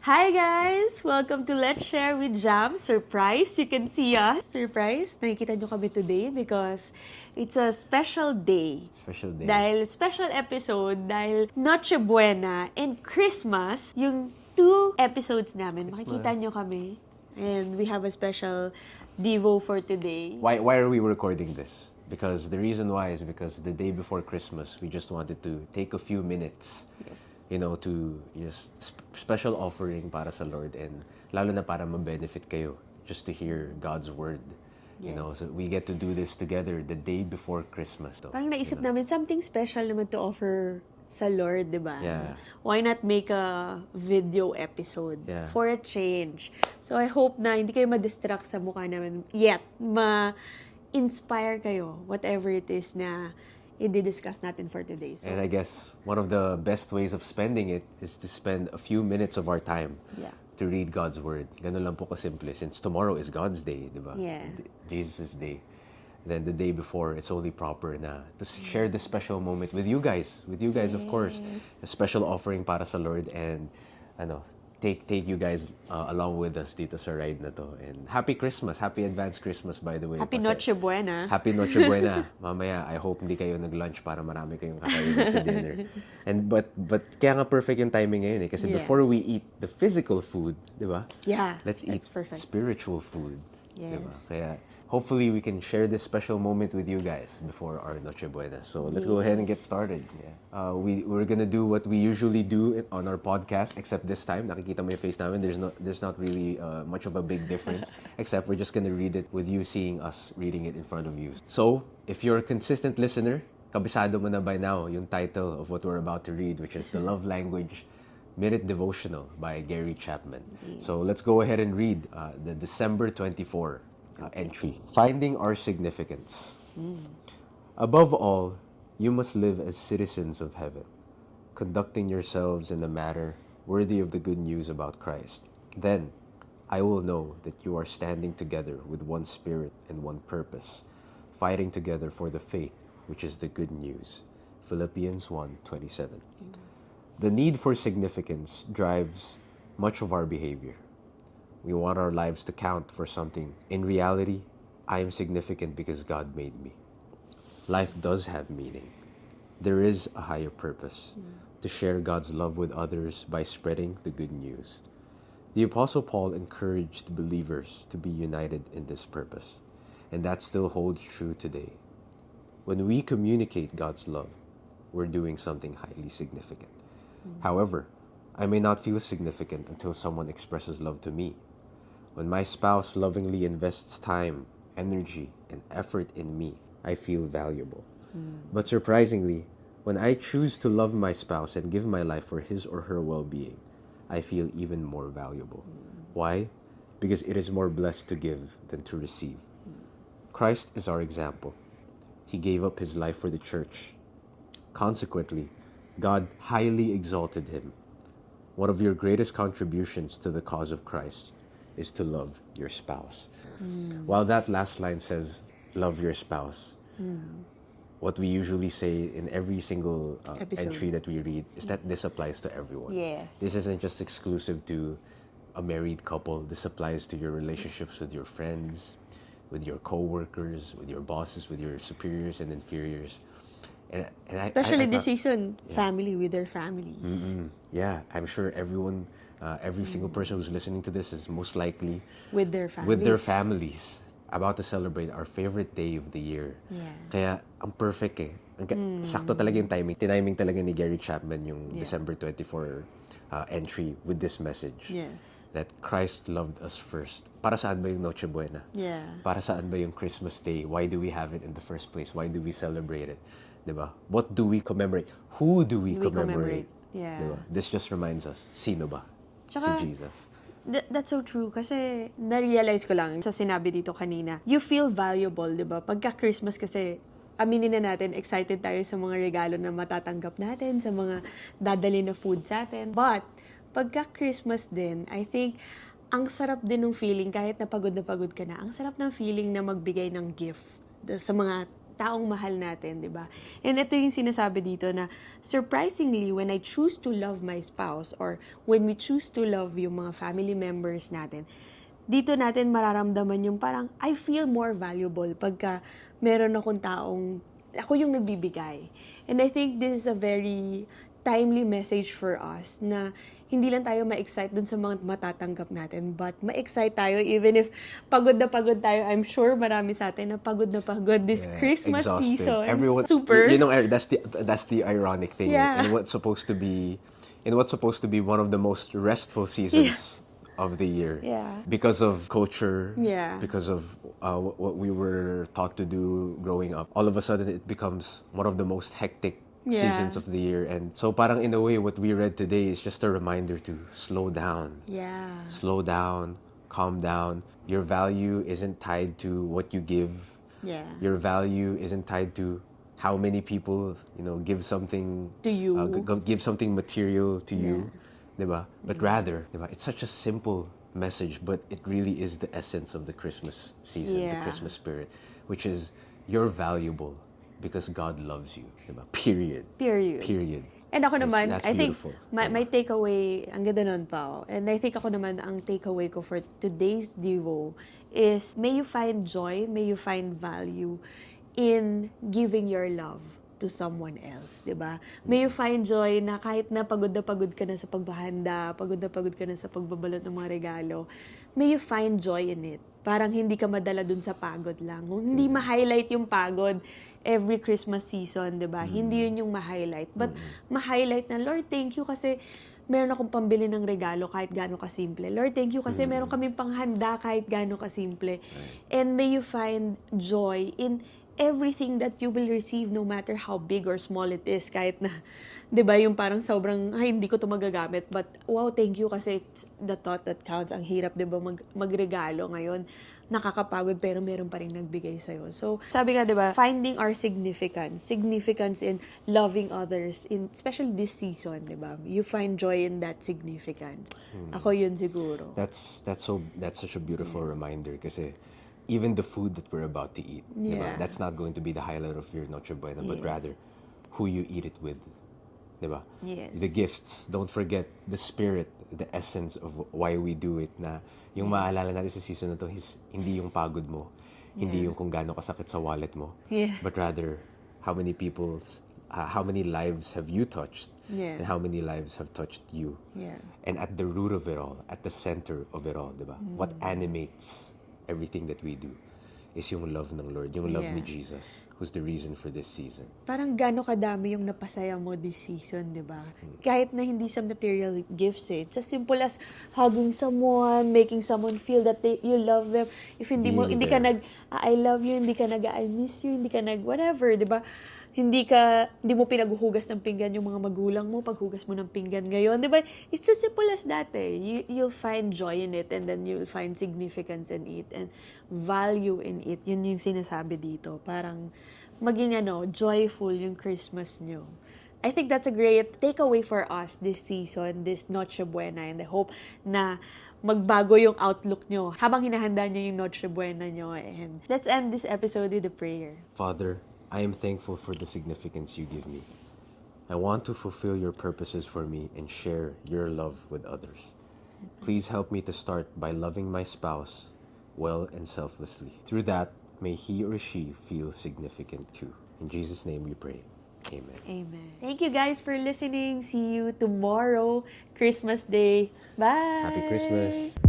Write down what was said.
Hi guys! Welcome to Let's Share with Jam. Surprise! You can see us. Surprise! Nakikita nyo kami today because it's a special day. Special day. Dahil special episode, dahil Noche Buena and Christmas, yung 2 episodes namin. Makikita nyo kami. And we have a special Devo for today. Why are we recording this? Because the reason why is because the day before Christmas, we just wanted to take a few minutes, Yes. to just special offering para sa Lord, and lalo na para ma-benefit kayo just to hear God's word. So we get to do this together the day before Christmas. Parang naisip namin, something special naman to offer sa Lord, di ba? Yeah. Why not make a video episode Yeah. for a change? So I hope na hindi kayo ma-distract sa mukha namin. Yet, ma-inspire kayo, whatever it is na i-discuss natin for today. So, And I guess one of the best ways of spending it is to spend a few minutes of our time yeah. to read God's word. Ganun lang po kasimple. Since tomorrow is God's day, di ba? Yeah. Jesus' day. Then the day before, it's only proper na to share this special moment with you guys. With you guys, of course. A special offering para sa Lord, and take you guys along with us dito sa ride na to. And happy Christmas. Happy advanced Christmas, by the way. Happy Kasi- Noche Buena. Happy Noche Buena. Mamaya, I hope hindi kayo nag-lunch para marami kayong kakainin sa dinner. But kaya nga perfect yung timing ngayon eh. Kasi Yeah. before we eat the physical food, di ba? Yeah, Let's eat that's perfect. spiritual food. Yes. Di ba? Kaya hopefully we can share this special moment with you guys before our Noche Buena. So let's go ahead and get started. Yeah. We're gonna do what we usually do on our podcast, except this time, nakikita mo yung face namin, there's not really much of a big difference, except we're just gonna read it with you seeing us reading it in front of you. So, if you're a consistent listener, kabisado mo na by now yung title of what we're about to read, which is The Love Language Minute Devotional by Gary Chapman. So let's go ahead and read the December 24 entry. Finding our significance. Above all, you must live as citizens of heaven, conducting yourselves in a manner worthy of the good news about Christ. Then I will know that you are standing together with one spirit and one purpose, fighting together for the faith, which is the good news. Philippians 1:27. The need for significance drives much of our behavior. We want our lives to count for something. In reality, I am significant because God made me. Life does have meaning. There is a higher purpose, to share God's love with others by spreading the good news. The Apostle Paul encouraged believers to be united in this purpose, and that still holds true today. When we communicate God's love, we're doing something highly significant. However, I may not feel significant until someone expresses love to me. When my spouse lovingly invests time, energy, and effort in me, I feel valuable. But surprisingly, when I choose to love my spouse and give my life for his or her well-being, I feel even more valuable. Why? Because it is more blessed to give than to receive. Christ is our example. He gave up his life for the church. Consequently, God highly exalted him. One of your greatest contributions to the cause of Christ is to love your spouse. While that last line says, love your spouse, what we usually say in every single Episode. entry that we read is that this applies to everyone. Yes. This isn't just exclusive to a married couple. This applies to your relationships with your friends, with your co-workers, with your bosses, with your superiors and inferiors. And Especially I this thought- season, family with their families. Yeah, I'm sure everyone, every single person who's listening to this is most likely With their families. with their families about to celebrate our favorite day of the year. Yeah. Kaya, ang perfect eh. Sakto talaga yung timing. Tiniming talaga ni Gary Chapman yung December 24 entry with this message. Yes. That Christ loved us first. Para saan ba yung Noche Buena? Yeah. Para saan ba yung Christmas Day? Why do we have it in the first place? Why do we celebrate it? Diba? What do we commemorate? Who do we commemorate? Yeah. Diba? This just reminds us, sino ba? Tsaka, Si Jesus. That's so true. Kasi, na-realize ko lang sa sinabi dito kanina, you feel valuable, di ba? Pagka Christmas kasi, aminin na natin, excited tayo sa mga regalo na matatanggap natin, sa mga dadali na food sa atin. But, pagka Christmas din, I think, ang sarap din ng feeling, kahit na pagod ka na, ang sarap ng feeling na magbigay ng gift sa mga taong mahal natin, di ba? And ito yung sinasabi dito na, surprisingly, when I choose to love my spouse or when we choose to love yung mga family members natin, dito natin mararamdaman yung parang, I feel more valuable pagka meron akong taong, ako yung nagbibigay. And I think this is a very timely message for us na hindi lang tayo ma-excite dun sa mga matatanggap natin, but ma-excite tayo even if pagod na pagod tayo. I'm sure marami sa atin na pagod this Christmas exhausted. season. Everyone, Super. you know, that's the ironic thing. Yeah. And what's supposed to be one of the most restful seasons of the year. Yeah. Because of culture, Yeah. because of what we were taught to do growing up. All of a sudden, it becomes one of the most hectic seasons of the year. And so parang in a way, what we read today is just a reminder to slow down. Yeah. Slow down, calm down. Your value isn't tied to what you give. Yeah. Your value isn't tied to how many people, give something To you. Give something material to you, diba? But rather, diba, it's such a simple message, but it really is the essence of the Christmas season, the Christmas spirit, which is you're valuable because God loves you, diba? Period. And ako naman, That's I think, beautiful. my takeaway, ang ganda nun pa, and I think ako naman, ang takeaway ko for today's Devo is, may you find joy, may you find value in giving your love to someone else, di ba? May you find joy na kahit na pagod ka na sa pagbahanda, pagod ka na sa pagbabalot ng mga regalo, may you find joy in it. Parang hindi ka madala dun sa pagod lang. Hindi ma-highlight yung pagod every Christmas season, di ba? Hindi yun yung ma-highlight. But ma-highlight na, Lord, thank you kasi meron akong pambili ng regalo kahit gaano kasimple. Lord, thank you kasi meron kaming panghanda kahit gaano kasimple. And may you find joy in everything that you will receive, no matter how big or small it is, kahit na, di ba, yung parang sobrang, ay, hindi ko to magagamit, but wow, thank you kasi it's the thought that counts. Ang hirap, di ba, magregalo ngayon. Nakakapagod, pero meron pa rin nagbigay sa'yo. So, sabi nga, di ba, finding our significance in loving others, especially this season, di ba? You find joy in that significance. Ako yun siguro. That's such a beautiful reminder kasi even the food that we're about to eat, diba? That's not going to be the highlight of your Noche Buena, but rather who you eat it with, diba? Yes. The gifts, don't forget the spirit, the essence of why we do it, na yung maalala natin sa season na to is hindi yung pagod mo, hindi yung kung gaano kasakit sa wallet mo, but rather how many lives have you touched, and how many lives have touched you. And at the root of it all, at the center of it all, diba? What animates everything that we do is yung love ng Lord, yung love ni Jesus, who's the reason for this season. Parang gano'ng kadami yung napasaya mo this season, di ba? Kahit na hindi sa material gifts It's as simple as hugging someone, making someone feel that you love them. If hindi ka I love you, hindi ka I miss you, hindi ka whatever, di ba? Hindi mo pinaghuhugas ng pinggan yung mga magulang mo, paghugas mo ng pinggan ngayon, di ba? It's as simple as that You'll find joy in it, and then you'll find significance in it, and value in it. Yun yung sinasabi dito. Parang maging joyful yung Christmas nyo. I think that's a great takeaway for us this season, this Noche Buena, and I hope na magbago yung outlook nyo habang hinahanda nyo yung Noche Buena nyo. And let's end this episode with a prayer. Father, I am thankful for the significance you give me. I want to fulfill your purposes for me and share your love with others. Please help me to start by loving my spouse well and selflessly. Through that, may he or she feel significant too. In Jesus' name we pray. Amen. Amen. Thank you guys for listening. See you tomorrow, Christmas Day. Bye! Happy Christmas!